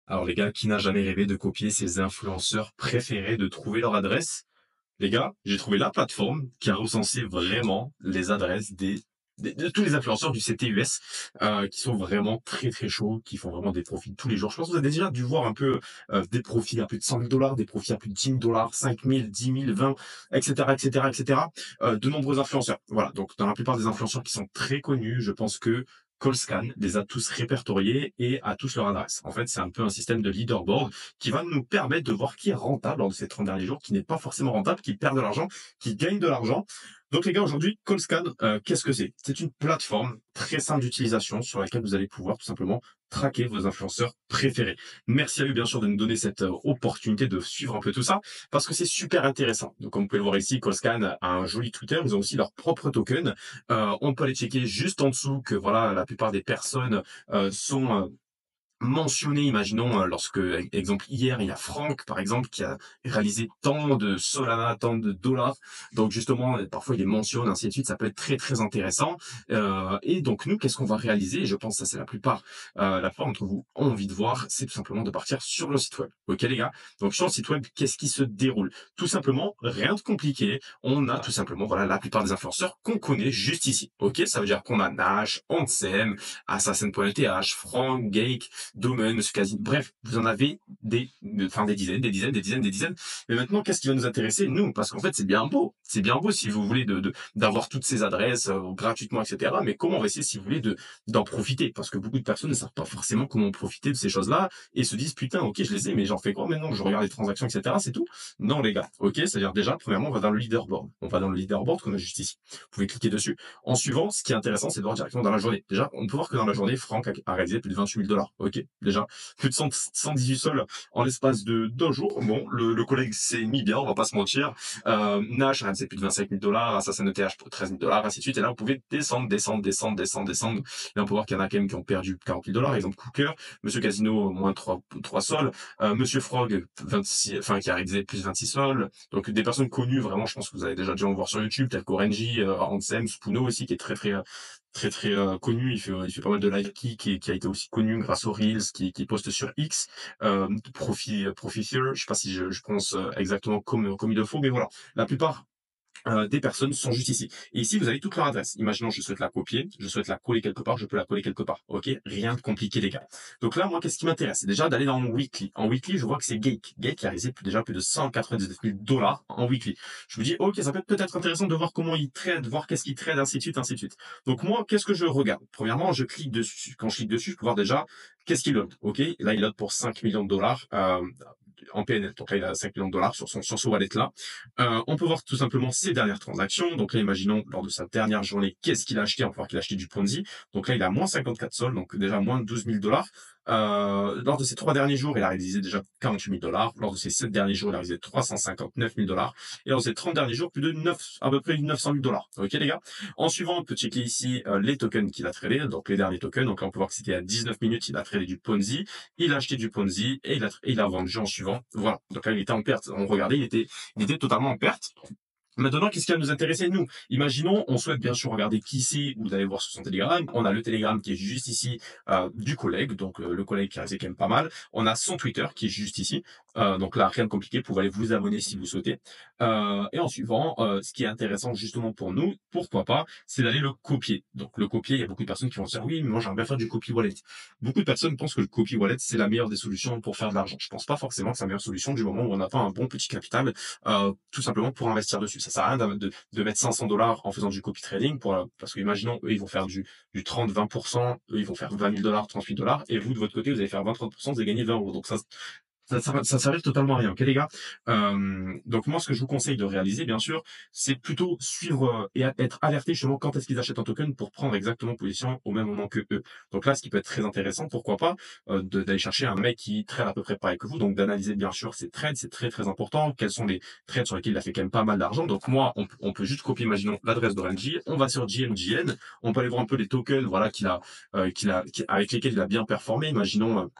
Alors les gars, qui n'a jamais rêvé de copier ses influenceurs préférés, de trouver leur adresse? Les gars, j'ai trouvé la plateforme qui a recensé vraiment les adresses de tous les influenceurs du CTUS, qui sont vraiment très très chauds, qui font vraiment des profits tous les jours. Je pense que vous avez déjà dû voir un peu des profits à plus de 100 000 dollars, des profits à plus de 10 000 dollars, 5 000, 10 000, 20, etc., etc., etc. De nombreux influenceurs. Voilà. Donc dans la plupart des influenceurs qui sont très connus, je pense que Colscan les a tous répertoriés et a tous leur adresse. En fait, c'est un peu un système de leaderboard qui va nous permettre de voir qui est rentable lors de ces 30 derniers jours, qui n'est pas forcément rentable, qui perd de l'argent, qui gagne de l'argent. Donc les gars, aujourd'hui, Colscan, qu'est-ce que c'est? C'est une plateforme très simple d'utilisation sur laquelle vous allez pouvoir tout simplement traquer vos influenceurs préférés. Merci à eux bien sûr de nous donner cette opportunité de suivre un peu tout ça, parce que c'est super intéressant. Donc comme vous pouvez le voir ici, Colscan a un joli Twitter, ils ont aussi leur propre token. On peut aller checker juste en dessous que voilà, la plupart des personnes sont mentionner, imaginons, lorsque, exemple, hier, il y a Franck, par exemple, qui a réalisé tant de Solana, tant de dollars. Donc, justement, parfois, il les mentionne, ainsi de suite. Ça peut être très, très intéressant. Et donc, nous, qu'est-ce qu'on va réaliser? Et je pense que ça, c'est la plupart d'entre vous ont envie de voir, c'est tout simplement de partir sur le site web. OK, les gars? Donc, sur le site web, qu'est-ce qui se déroule? Tout simplement, rien de compliqué. On a tout simplement, voilà, la plupart des influenceurs qu'on connaît juste ici. OK? Ça veut dire qu'on a Nash, Ansem, Assassin.eth, Franck, Gake, Domaine, Monsieur Casino, bref, vous en avez des dizaines, des dizaines, des dizaines, des dizaines. Mais maintenant, qu'est-ce qui va nous intéresser, nous? Parce qu'en fait, c'est bien beau si vous voulez d'avoir toutes ces adresses gratuitement, etc. Mais comment on va essayer, si vous voulez, d'en profiter? Parce que beaucoup de personnes ne savent pas forcément comment profiter de ces choses-là et se disent, putain, ok, je les ai, mais j'en fais quoi maintenant? Je regarde les transactions, etc. C'est tout? Non, les gars. Ok, c'est-à-dire déjà, premièrement, on va dans le leaderboard. On va dans le leaderboard qu'on a juste ici. Vous pouvez cliquer dessus. En suivant, ce qui est intéressant, c'est de voir directement dans la journée. Déjà, on peut voir que dans la journée, Franck a réalisé plus de 28 000 dollars. Ok, déjà, plus de 118 sols en l'espace de 2 jours. Bon, le collègue s'est mis bien, on va pas se mentir. Nash a réalisé plus de 25 000 dollars, Assassin ETH pour 13 000 dollars, ainsi de suite. Et là, vous pouvez descendre, descendre, descendre, descendre, descendre. Là, on peut voir qu'il y en a quand même qui ont perdu 40 000 dollars. Exemple, Cooker, Monsieur Casino, moins 3 sols. Monsieur Frog, 26, enfin, qui a réalisé plus 26 sols. Donc, des personnes connues, vraiment, je pense que vous avez déjà dû en voir sur YouTube, tel qu'Orenji, Ansem, Spuno aussi, qui est très connu. Il fait pas mal de live qui a été aussi connu grâce aux Reels, qui poste sur X. Profiteer, je sais pas si je prononce exactement comme il le faut, mais voilà. La plupart des personnes sont juste ici. Et ici, vous avez toute leur adresse. Imaginons, je souhaite la copier, je souhaite la coller quelque part, je peux la coller quelque part. OK? Rien de compliqué, les gars. Donc là, moi, qu'est-ce qui m'intéresse? C'est déjà d'aller dans mon weekly. En weekly, je vois que c'est Gake. Gake qui a réalisé déjà plus de 199 000 dollars en weekly. Je me dis, OK, ça peut être intéressant de voir comment il trade, voir qu'est-ce qu'il trade, ainsi de suite, ainsi de suite. Donc moi, qu'est-ce que je regarde? Premièrement, je clique dessus. Quand je clique dessus, je peux voir déjà qu'est-ce qu'il load. OK? Là, il load pour 5 millions de dollars, en PNL. Donc là, il a 5 millions de dollars sur ce wallet-là. On peut voir tout simplement ses dernières transactions. Donc là, imaginons, lors de sa dernière journée, qu'est-ce qu'il a acheté? On peut voir qu'il a acheté du Ponzi. Donc là, il a moins 54 sols, donc déjà moins 12 000 dollars. Lors de ces 3 derniers jours, il a réalisé déjà 48 000 dollars. Lors de ces 7 derniers jours, il a réalisé 359 000 dollars. Et lors de ces 30 derniers jours, plus de 9, à peu près 900 000 dollars. Ok, les gars? En suivant, on peut checker ici les tokens qu'il a tradés, donc les derniers tokens. Donc là, on peut voir que c'était à 19 minutes, il a tradé du Ponzi. Il a acheté du Ponzi et il a vendu en suivant. Voilà. Donc là, il était en perte. On regardait, il était totalement en perte. Maintenant, qu'est-ce qui va nous intéresser, nous? Imaginons, on souhaite bien sûr regarder qui c'est, vous allez voir sur son Telegram. On a le Telegram qui est juste ici du collègue, donc le collègue qui a resté quand même pas mal. On a son Twitter qui est juste ici. Donc là, rien de compliqué, vous pouvez aller vous abonner si vous souhaitez. Et en suivant, ce qui est intéressant justement pour nous, pourquoi pas, c'est d'aller le copier. Donc le copier, il y a beaucoup de personnes qui vont se dire, oui, mais moi j'aimerais bien faire du copy wallet. Beaucoup de personnes pensent que le copy wallet, c'est la meilleure des solutions pour faire de l'argent. Je pense pas forcément que c'est la meilleure solution du moment où on atteint un bon petit capital tout simplement pour investir dessus. Ça sert à rien de mettre 500 dollars en faisant du copy trading parce que imaginons, eux, ils vont faire du 30-20%, eux, ils vont faire 20 000 dollars, 38 dollars, et vous, de votre côté, vous allez faire 20-30%, vous allez gagner 20 euros. Donc ça s'arrive totalement à rien, ok les gars. Donc moi, ce que je vous conseille de réaliser, bien sûr, c'est plutôt suivre et être alerté justement quand est-ce qu'ils achètent un token pour prendre exactement position au même moment que eux. Donc là, ce qui peut être très intéressant, pourquoi pas, d'aller chercher un mec qui trade à peu près pareil que vous, donc d'analyser bien sûr ses trades, c'est très très important. Quels sont les trades sur lesquels il a fait quand même pas mal d'argent. Donc moi, on peut juste copier, imaginons l'adresse d'Orange, on va sur JMJN, on peut aller voir un peu les tokens, voilà avec lesquels il a bien performé. Imaginons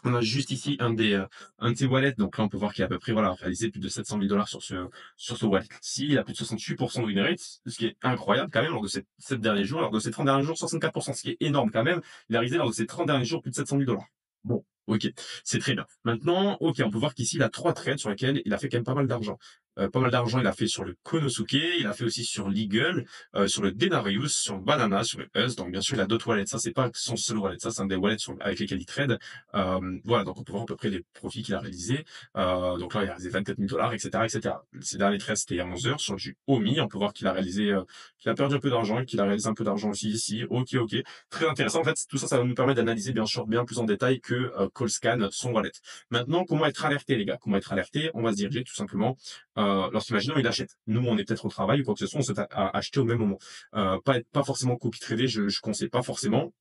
on a juste ici un de ses wallets. Donc là, on peut voir qu'il a à peu près, voilà, réalisé plus de 700 000 dollars sur ce wallet-ci. Il a plus de 68% de win rate, ce qui est incroyable quand même lors de ces 7 derniers jours. Lors de ces 30 derniers jours, 64%, ce qui est énorme quand même. Il a réalisé lors de ces 30 derniers jours plus de 700 000 dollars. Bon. OK, c'est très bien. Maintenant, OK, on peut voir qu'ici, il a 3 trades sur lesquels il a fait quand même pas mal d'argent. Pas mal d'argent, il a fait sur le Konosuke, il a fait aussi sur l'Eagle, sur le Denarius, sur le Banana, sur le Us. Donc bien sûr, il a d'autres wallets. Ça, c'est pas son seul wallet. Ça, c'est un des wallets avec lesquels il trade. Voilà, donc on peut voir à peu près les profits qu'il a réalisés. Donc là, il a réalisé 24 000 $ et cetera, et cetera. Ces derniers trades, c'était il y a 11 heures. Sur du OMI, on peut voir qu'il a réalisé, qu'il a perdu un peu d'argent et qu'il a réalisé un peu d'argent aussi ici. OK, OK. Très intéressant. En fait, tout ça, ça va nous permettre d'analyser bien sûr bien plus en détail que Callscan, son wallet. Maintenant, comment être alerté, les gars? Comment être alerté? On va se diriger tout simplement lorsqu'imaginons il achète. Nous, on est peut-être au travail ou quoi que ce soit, on souhaite acheter au même moment. Pas forcément copy trader, je conseille pas forcément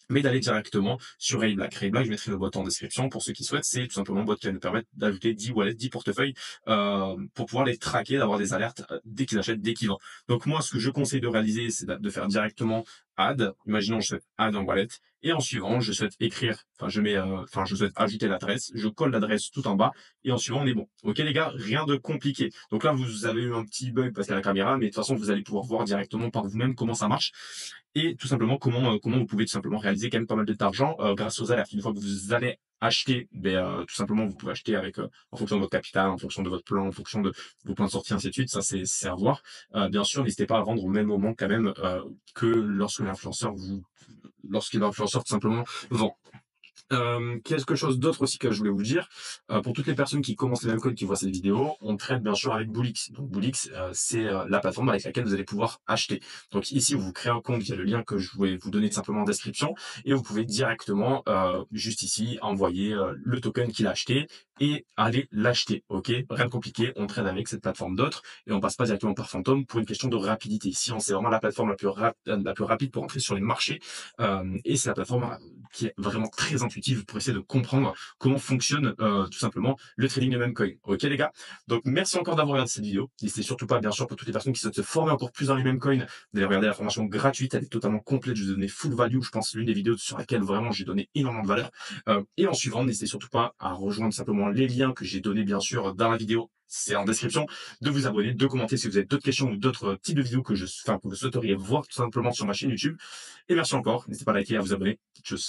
mais d'aller directement sur Rayblack. Rayblack, je mettrai le bot en description pour ceux qui souhaitent. C'est tout simplement un bot qui va nous permettre d'ajouter 10 wallets, 10 portefeuilles pour pouvoir les traquer, d'avoir des alertes dès qu'ils achètent, dès qu'ils vendent. Donc moi, ce que je conseille de réaliser, c'est de faire directement add. Imaginons, je souhaite add en wallet. Et en suivant, je souhaite écrire, je souhaite ajouter l'adresse. Je colle l'adresse tout en bas. Et en suivant, on est bon. Ok, les gars, rien de compliqué. Donc là, vous avez eu un petit bug parce qu'il y a la caméra, mais de toute façon, vous allez pouvoir voir directement par vous-même comment ça marche et tout simplement comment vous pouvez tout simplement réaliser quand même pas mal d'argent grâce aux alertes. Une fois que vous allez acheter, tout simplement vous pouvez acheter avec en fonction de votre capital, en fonction de votre plan, en fonction de vos plans de sortie, ainsi de suite. Ça c'est à voir. Bien sûr, n'hésitez pas à vendre au même moment quand même que lorsque l'influenceur tout simplement vend. Quelque chose d'autre aussi que je voulais vous dire, pour toutes les personnes qui commencent les mêmes codes qui voient cette vidéo, on traite bien sûr avec Bullix. Donc Bullix, c'est la plateforme avec laquelle vous allez pouvoir acheter. Donc ici, vous créez un compte via le lien que je vais vous donner simplement en description et vous pouvez directement, juste ici, envoyer le token qu'il a acheté et aller l'acheter. Ok, rien de compliqué, on trade avec cette plateforme d'autres et on passe pas directement par Phantom pour une question de rapidité. Ici, c'est vraiment la plateforme la plus rapide pour entrer sur les marchés et c'est la plateforme qui est vraiment très intuitive pour essayer de comprendre comment fonctionne tout simplement le trading de meme coin. Ok les gars. Donc merci encore d'avoir regardé cette vidéo. N'hésitez surtout pas, bien sûr, pour toutes les personnes qui souhaitent se former encore plus dans les meme coins, d'aller regarder la formation gratuite. Elle est totalement complète. Je vous ai donné full value. Je pense que c'est l'une des vidéos sur laquelle vraiment j'ai donné énormément de valeur. Et en suivant, n'hésitez surtout pas à rejoindre simplement les liens que j'ai donnés bien sûr dans la vidéo. C'est en description, de vous abonner, de commenter si vous avez d'autres questions ou d'autres types de vidéos que que vous souhaiteriez voir tout simplement sur ma chaîne YouTube. Et merci encore. N'hésitez pas à liker et à vous abonner. Tchuss.